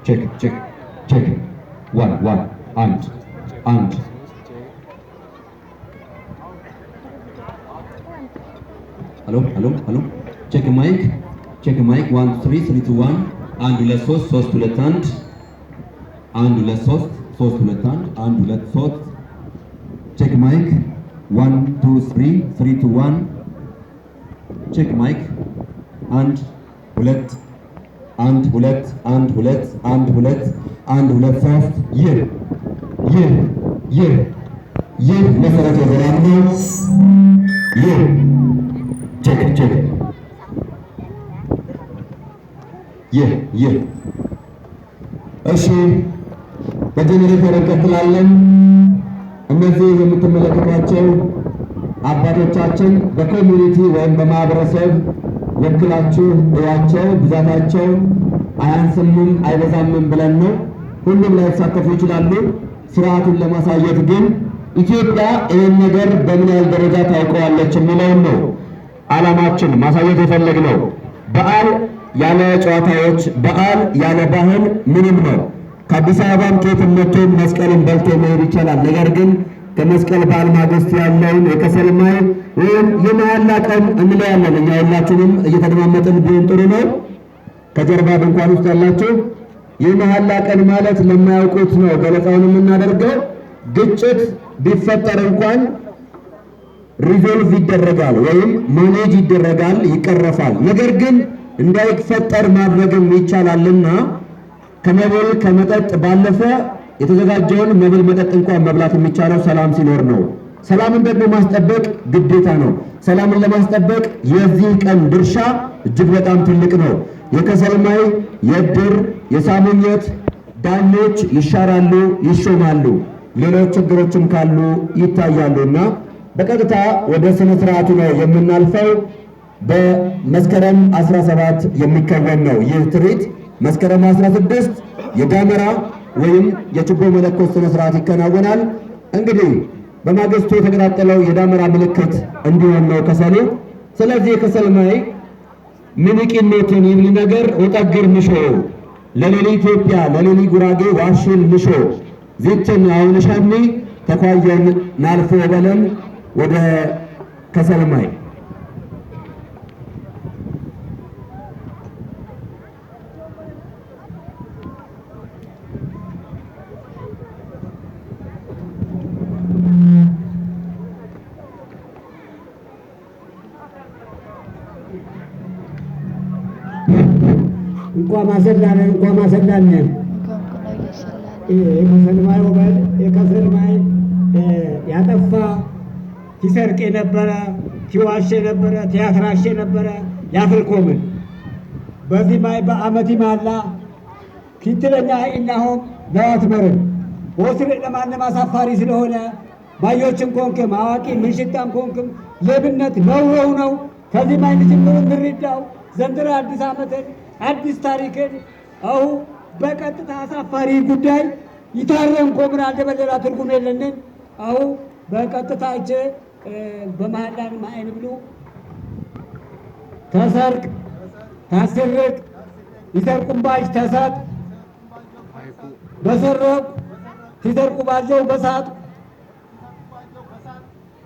Check. One. And. Hello. Check mic. 1 3 3 2 1 አንድ ሁለት ሶስት ሁለት አንድ አንድ ሁለት ሶስት ሁለት አንድ ሁለት ሶስት ቼክ ማይክ 1 2 3 3 2 1 ቼክ ማይክ አንድ ሁለት ሶስት ይህ መሰረት የዘራም ነው። ቼክ ይህ እሺ፣ በጀነሬተር እንቀጥላለን። እነዚህ የምትመለከቷቸው አባቶቻችን በኮሚኒቲ ወይም በማህበረሰብ ወክላችሁ እያቸው ብዛታቸው አያንስምም አይበዛምም ብለን ነው። ሁሉም ላይ ተሳተፉ ይችላሉ። ስርዓቱን ለማሳየት ግን ኢትዮጵያ ይህን ነገር በምን ያህል ደረጃ ታውቀዋለች የሚለውን ነው ዓላማችን ማሳየት የፈለግነው። በዓል ያለ ጨዋታዎች፣ በዓል ያለ ባህል ምንም ነው። ከአዲስ አበባም ከየትም መጥቶ መስቀልን በልቶ መሄድ ይቻላል። ነገር ግን ከመስቀል በዓል ማግስት ያለውን የከሰል ማይ ወይም የመሐላ ቀን እንለያለን። እኛ ሁላችንም እየተደማመጥን ቢሆን ጥሩ ነው። ከጀርባ ድንኳን ውስጥ ያላችሁ የመሐላ ቀን ማለት ለማያውቁት ነው ገለጻውን የምናደርገው። ግጭት ቢፈጠር እንኳን ሪዞልቭ ይደረጋል ወይም ማኔጅ ይደረጋል፣ ይቀረፋል። ነገር ግን እንዳይፈጠር ማድረግም ይቻላልና ከመብል ከመጠጥ ባለፈ የተዘጋጀውን መብል መጠጥ እንኳን መብላት የሚቻለው ሰላም ሲኖር ነው። ሰላምን ደግሞ ማስጠበቅ ግዴታ ነው። ሰላምን ለማስጠበቅ የዚህ ቀን ድርሻ እጅግ በጣም ትልቅ ነው። የከሰል ማይ፣ የእድር፣ የሳሙኘት ዳኞች ይሻራሉ፣ ይሾማሉ። ሌሎች ችግሮችም ካሉ ይታያሉና በቀጥታ ወደ ስነ ስርዓቱ ነው የምናልፈው። በመስከረም 17 የሚከወን ነው ይህ ትርኢት። መስከረም 16 የዳመራ ወይም የችቦ መለኮስ ስነ ስርዓት ይከናወናል። እንግዲህ በማግስቱ የተቀጣጠለው የዳመራ ምልክት እንዲሆን ነው ከሰሉ። ስለዚህ የከሰል ማይ ምንቂኖትን ይብል ነገር ወጠግር ምሾ ለሌሊ ኢትዮጵያ ለሌሊ ጉራጌ ዋሽን ምሾ ዚችን አሁን ሻሚ ተኳየን ናልፎ በለን ወደ ከሰል ማይ እንኳን ማሰላነ የከሰል ማይ ወበል የከሰል ማይ ያጠፋ ሲሰርቅ የነበረ ሲዋሽ የነበረ ሲያትራሽ የነበረ ያፍልቆምን በዚህ ማይ በአመት ይማላ ኪትለኛ ኢናሆም ለዋትመርን ወስር ለማንም አሳፋሪ ስለሆነ ባዮችን ኮንክም አዋቂ ምንሽጣም ኮንክም ለብነት ነው። ከዚህ ማይ ልጅምሩ እንርዳው ዘንድሮ አዲስ አመትን አዲስ ታሪክን አሁ በቀጥታ አሳፋሪ ጉዳይ ይታረም ኮምን አልደበለላ ትርጉም የለንን አሁ በቀጥታ እቼ በመሐላን ማይን ብሉ ተሰርቅ ታስርቅ ይሰርቁባሽ ተሳት በሰረቁ ሲሰርቁ ባለው በሳት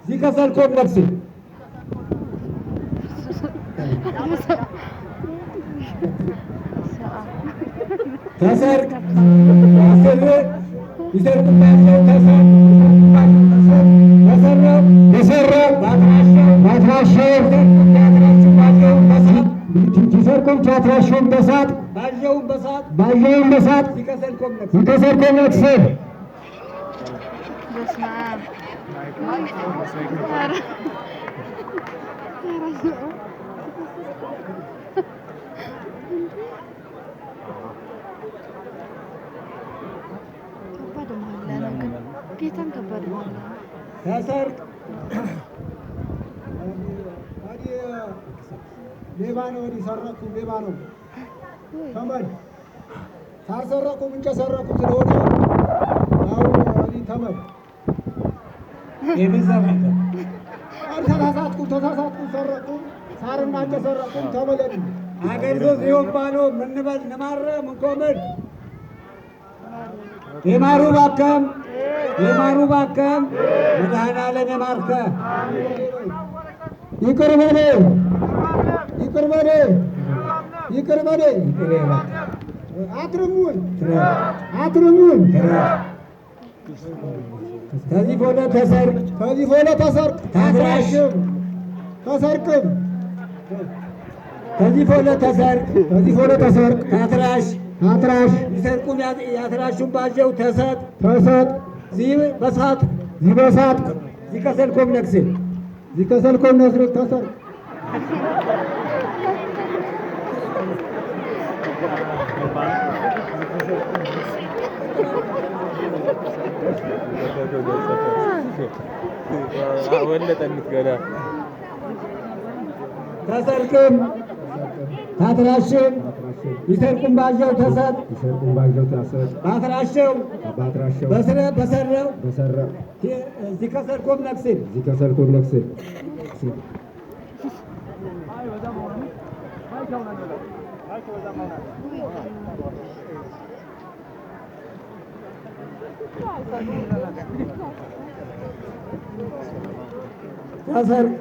ዚከሰልኮም ነፍስ ተሰርቅ ታስርቅ ይሰርቁ ባለው ተሳት በሰረቁ ባትራሸው ሲሰርቁም ቻትራሽውን በሳት ባየውን በሳት ሲከሰልኮም ነፍስ ጌታን ከባድ ነው። ተሰርቅ ሌባ ነው ወዲህ ሰረኩ ሌባ ነው ተመድ ሳልሰረኩም እንጨሰረኩ ስለሆነ አሁን ወዲህ ተመድ የምንሰረቀ ተሳሳትኩ ሰረቁ ሳርና እንጨሰረኩም ተመለድ አገር ዞ ሲሆን ባሎ ምንበል ነማረ ምንኮመድ የማሩ ባከም መድኃኔዓለም የማርከ ይቅር በለኝ አትርሙን ከዚህ ፎለ ተሰርቅ ታስራሽም ተሰርቅም ከዚህ ፎለ ተሰርቅ ታትራሽ ይሰርቁም ያትራሹም ባጀው ተሰጥ ዚህ በሳት ዚከሰልኮም ነክስል ተሰርቅ ተሰርቅም ታትራሽም ይሰርቁም ባጀው ተሰጥ ባትራሸው በሰረው ዚከሰልኮም ነክስል ተሰርቅ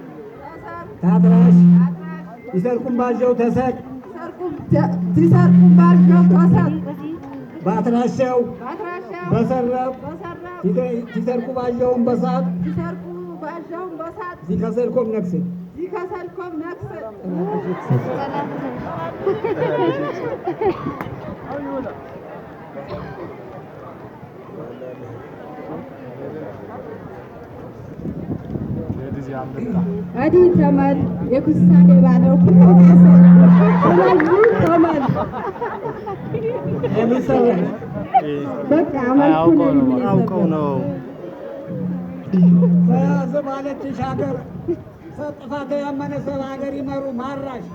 ታትራሽ ይሰርቁም ባጀው ተሰጥ ባትራሸው በሰረው ሲሰርቁ ባጀውን በሳት ዚከሰልኮም ነክስል አዲ ተመል የኩሳ ሌባ ነው ተመል በቃ አውቀው ነው በያዘ ማለት ሻገር ጥፋት ያመነ ሰብ ሀገር ይመሩ ማራሽ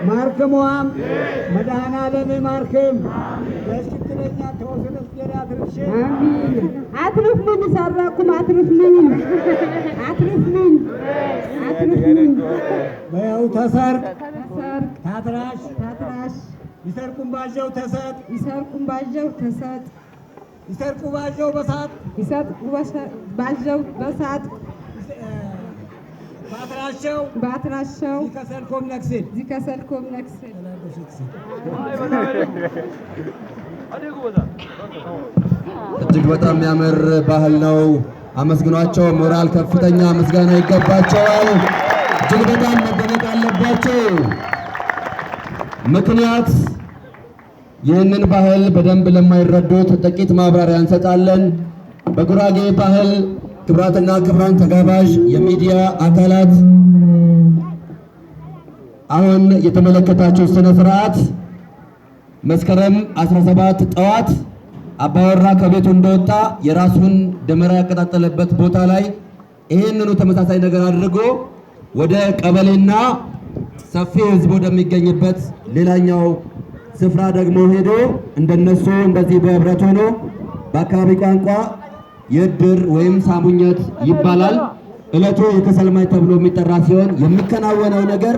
ማርክሟም መድኃኔዓለም ማርክም ለሽክለኛ ተወሰነስ ገራትርሽ አትርፍልኝ ሰረኩም አትርፍልኝ በያው ተሰርቅ ታትራሽ ይሰርቁም ባጀው ተሰጥ ይሰርቁ ባጀው በሳት ባትራሸው ዚከሰልኮም ነክስል እጅግ በጣም የሚያምር ባህል ነው። አመስግኗቸው። ሞራል ከፍተኛ ምስጋና ይገባቸዋል። እጅግ በጣም መደነቅ አለባቸው። ምክንያት ይህንን ባህል በደንብ ለማይረዱት ጥቂት ማብራሪያ እንሰጣለን። በጉራጌ ባህል ክቡራትና ክቡራን ተጋባዥ የሚዲያ አካላት አሁን የተመለከታችሁ ስነ ስርዓት መስከረም 17 ጠዋት አባወራ ከቤቱ እንደወጣ የራሱን ደመራ ያቀጣጠለበት ቦታ ላይ ይህንኑ ተመሳሳይ ነገር አድርጎ ወደ ቀበሌና ሰፊ ሕዝብ ወደሚገኝበት ሌላኛው ስፍራ ደግሞ ሄዶ እንደነሱ እንደዚህ በህብረት ሆኖ በአካባቢ ቋንቋ የድር ወይም ሳሙኘት ይባላል። ዕለቱ የከሰልማይ ተብሎ የሚጠራ ሲሆን የሚከናወነው ነገር